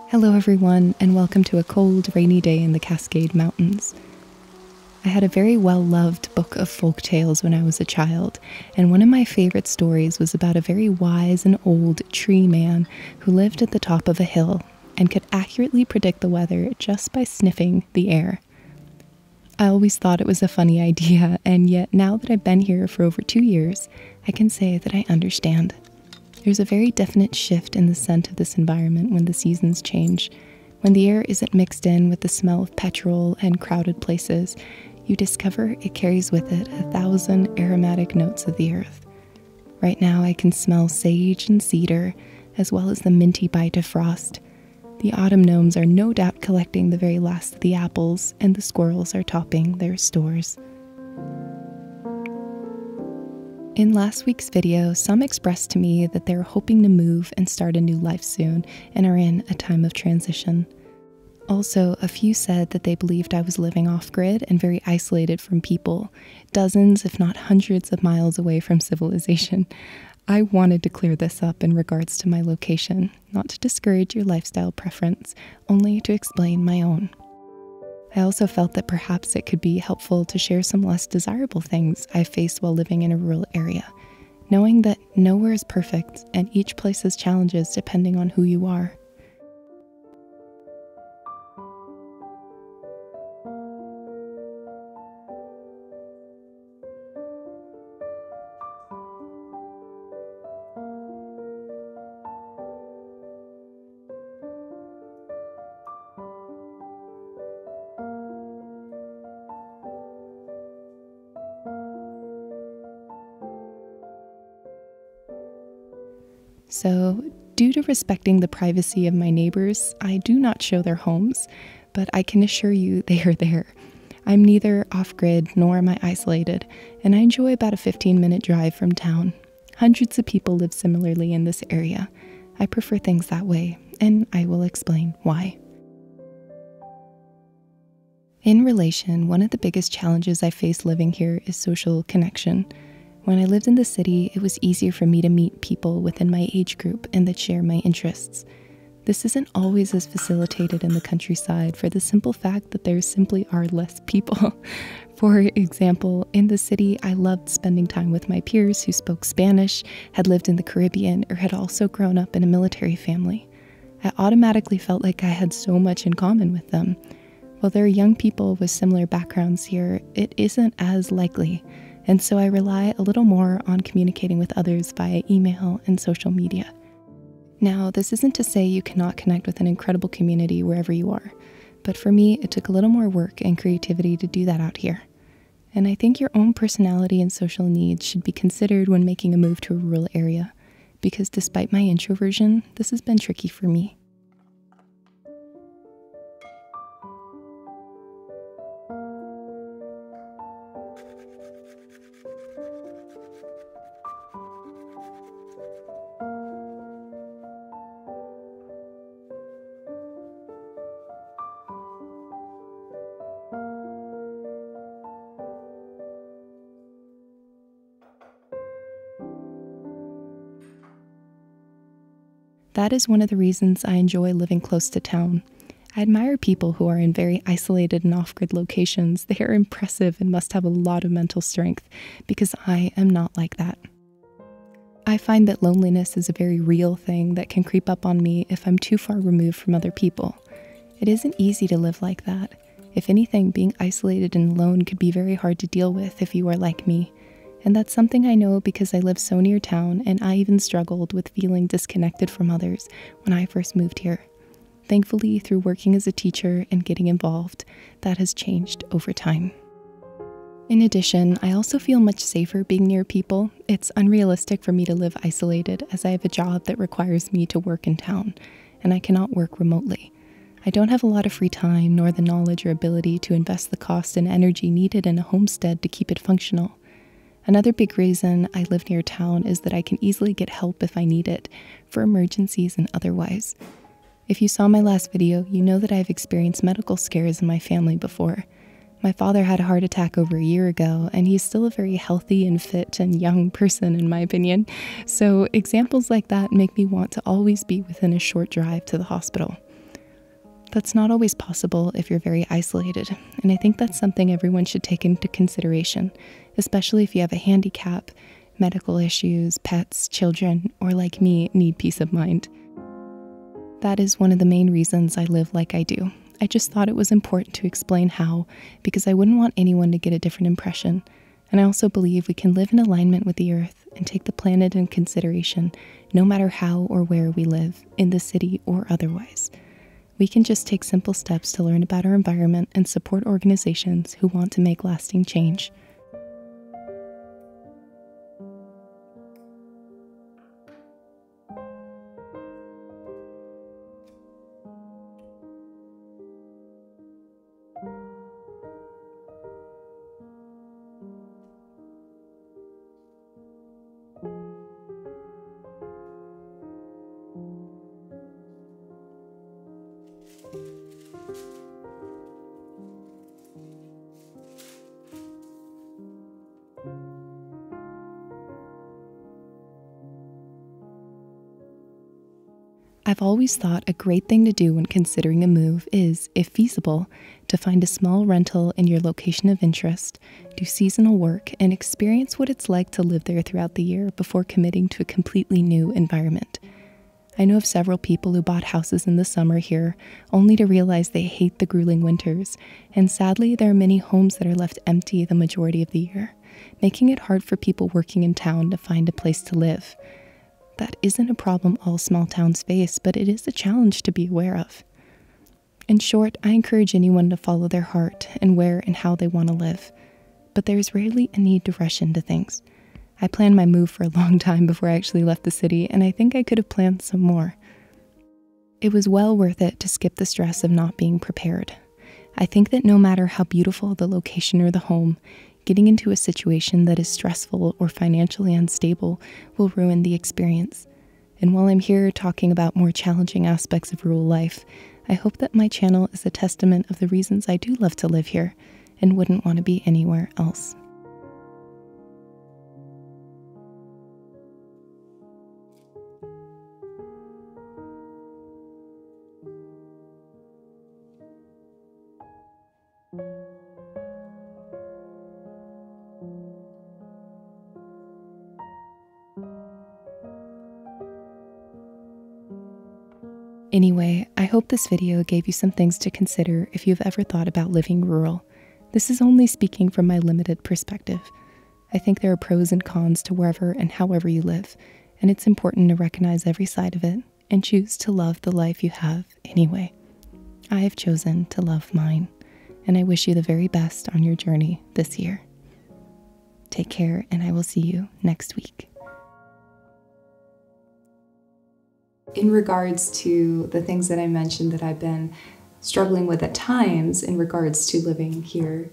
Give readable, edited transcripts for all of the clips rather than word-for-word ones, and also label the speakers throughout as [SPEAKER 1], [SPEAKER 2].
[SPEAKER 1] Hello everyone, and welcome to a cold, rainy day in the Cascade Mountains. I had a very well-loved book of folk tales when I was a child, and one of my favorite stories was about a very wise and old tree man who lived at the top of a hill and could accurately predict the weather just by sniffing the air. I always thought it was a funny idea, and yet now that I've been here for over 2 years, I can say that I understand. There's a very definite shift in the scent of this environment when the seasons change. When the air isn't mixed in with the smell of petrol and crowded places, you discover it carries with it 1,000 aromatic notes of the earth. Right now I can smell sage and cedar, as well as the minty bite of frost. The autumn gnomes are no doubt collecting the very last of the apples, and the squirrels are topping their stores. In last week's video, some expressed to me that they're hoping to move and start a new life soon and are in a time of transition. Also, a few said that they believed I was living off-grid and very isolated from people, dozens if not hundreds of miles away from civilization. I wanted to clear this up in regards to my location, not to discourage your lifestyle preference, only to explain my own. I also felt that perhaps it could be helpful to share some less desirable things I faced while living in a rural area, knowing that nowhere is perfect and each place has challenges depending on who you are. So, due to respecting the privacy of my neighbors, I do not show their homes, but I can assure you they are there. I'm neither off-grid nor am I isolated, and I enjoy about a 15-minute drive from town. Hundreds of people live similarly in this area. I prefer things that way, and I will explain why. In relation, one of the biggest challenges I face living here is social connection. When I lived in the city, it was easier for me to meet people within my age group and that share my interests. This isn't always as facilitated in the countryside for the simple fact that there simply are less people. For example, in the city, I loved spending time with my peers who spoke Spanish, had lived in the Caribbean, or had also grown up in a military family. I automatically felt like I had so much in common with them. While there are young people with similar backgrounds here, it isn't as likely. And so I rely a little more on communicating with others via email and social media. Now, this isn't to say you cannot connect with an incredible community wherever you are, but for me, it took a little more work and creativity to do that out here. And I think your own personality and social needs should be considered when making a move to a rural area, because despite my introversion, this has been tricky for me. That is one of the reasons I enjoy living close to town. I admire people who are in very isolated and off-grid locations. They are impressive and must have a lot of mental strength, because I am not like that. I find that loneliness is a very real thing that can creep up on me if I'm too far removed from other people. It isn't easy to live like that. If anything, being isolated and alone could be very hard to deal with if you are like me. And that's something I know because I live so near town, and I even struggled with feeling disconnected from others when I first moved here. Thankfully, through working as a teacher and getting involved, that has changed over time. In addition, I also feel much safer being near people. It's unrealistic for me to live isolated, as I have a job that requires me to work in town, and I cannot work remotely. I don't have a lot of free time nor the knowledge or ability to invest the cost and energy needed in a homestead to keep it functional. Another big reason I live near town is that I can easily get help if I need it, for emergencies and otherwise. If you saw my last video, you know that I've experienced medical scares in my family before. My father had a heart attack over a year ago, and he's still a very healthy and fit and young person in my opinion. So examples like that make me want to always be within a short drive to the hospital. That's not always possible if you're very isolated, and I think that's something everyone should take into consideration, especially if you have a handicap, medical issues, pets, children, or like me, need peace of mind. That is one of the main reasons I live like I do. I just thought it was important to explain how, because I wouldn't want anyone to get a different impression. And I also believe we can live in alignment with the earth and take the planet in consideration, no matter how or where we live, in the city or otherwise. We can just take simple steps to learn about our environment and support organizations who want to make lasting change. I've always thought a great thing to do when considering a move is, if feasible, to find a small rental in your location of interest, do seasonal work, and experience what it's like to live there throughout the year before committing to a completely new environment. I know of several people who bought houses in the summer here, only to realize they hate the grueling winters, and sadly there are many homes that are left empty the majority of the year, making it hard for people working in town to find a place to live. That isn't a problem all small towns face, but it is a challenge to be aware of. In short, I encourage anyone to follow their heart and where and how they want to live. But there's rarely a need to rush into things. I planned my move for a long time before I actually left the city, and I think I could have planned some more. It was well worth it to skip the stress of not being prepared. I think that no matter how beautiful the location or the home, getting into a situation that is stressful or financially unstable will ruin the experience. And while I'm here talking about more challenging aspects of rural life, I hope that my channel is a testament of the reasons I do love to live here and wouldn't want to be anywhere else. Anyway, I hope this video gave you some things to consider if you've ever thought about living rural. This is only speaking from my limited perspective. I think there are pros and cons to wherever and however you live, and it's important to recognize every side of it and choose to love the life you have anyway. I have chosen to love mine, and I wish you the very best on your journey this year. Take care, and I will see you next week. In regards to the things that I mentioned that I've been struggling with at times in regards to living here,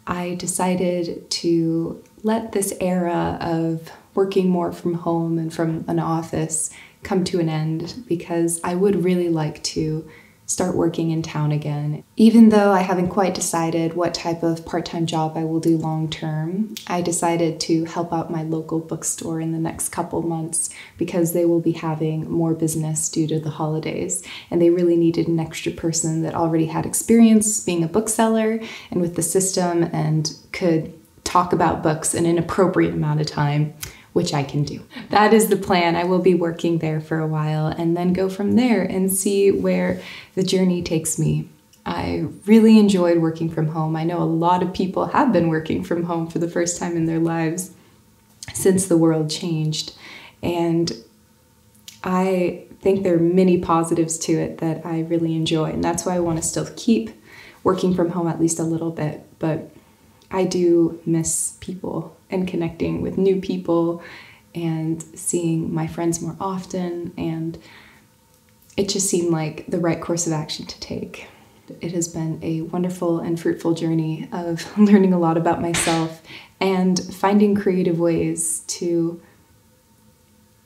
[SPEAKER 1] I decided to let this era of working more from home and from an office come to an end because I would really like to start working in town again. Even though I haven't quite decided what type of part-time job I will do long term, I decided to help out my local bookstore in the next couple months because they will be having more business due to the holidays, and they really needed an extra person that already had experience being a bookseller and with the system and could talk about books in an appropriate amount of time, which I can do. That is the plan. I will be working there for a while and then go from there and see where the journey takes me. I really enjoyed working from home. I know a lot of people have been working from home for the first time in their lives since the world changed. And I think there are many positives to it that I really enjoy. And that's why I want to still keep working from home at least a little bit. But I do miss people and connecting with new people and seeing my friends more often, and it just seemed like the right course of action to take. It has been a wonderful and fruitful journey of learning a lot about myself and finding creative ways to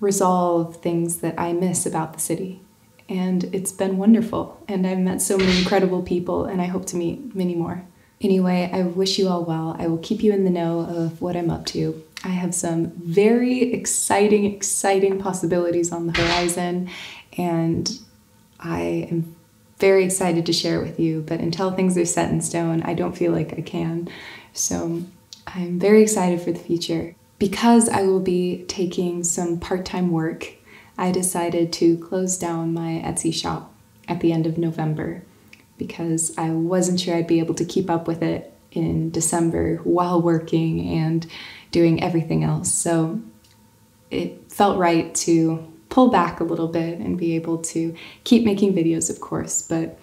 [SPEAKER 1] resolve things that I miss about the city. And it's been wonderful, and I've met so many incredible people, and I hope to meet many more. Anyway, I wish you all well. I will keep you in the know of what I'm up to. I have some very exciting possibilities on the horizon, and I am very excited to share it with you, but until things are set in stone, I don't feel like I can. So I'm very excited for the future. Because I will be taking some part-time work, I decided to close down my Etsy shop at the end of November because I wasn't sure I'd be able to keep up with it in December while working and doing everything else. So it felt right to pull back a little bit and be able to keep making videos, of course, but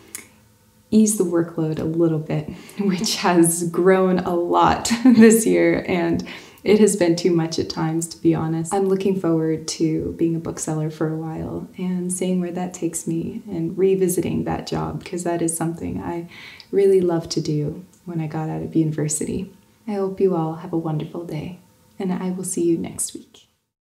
[SPEAKER 1] ease the workload a little bit, which has grown a lot this year, and it has been too much at times, to be honest. I'm looking forward to being a bookseller for a while and seeing where that takes me and revisiting that job, because that is something I really loved to do when I got out of university. I hope you all have a wonderful day, and I will see you next week.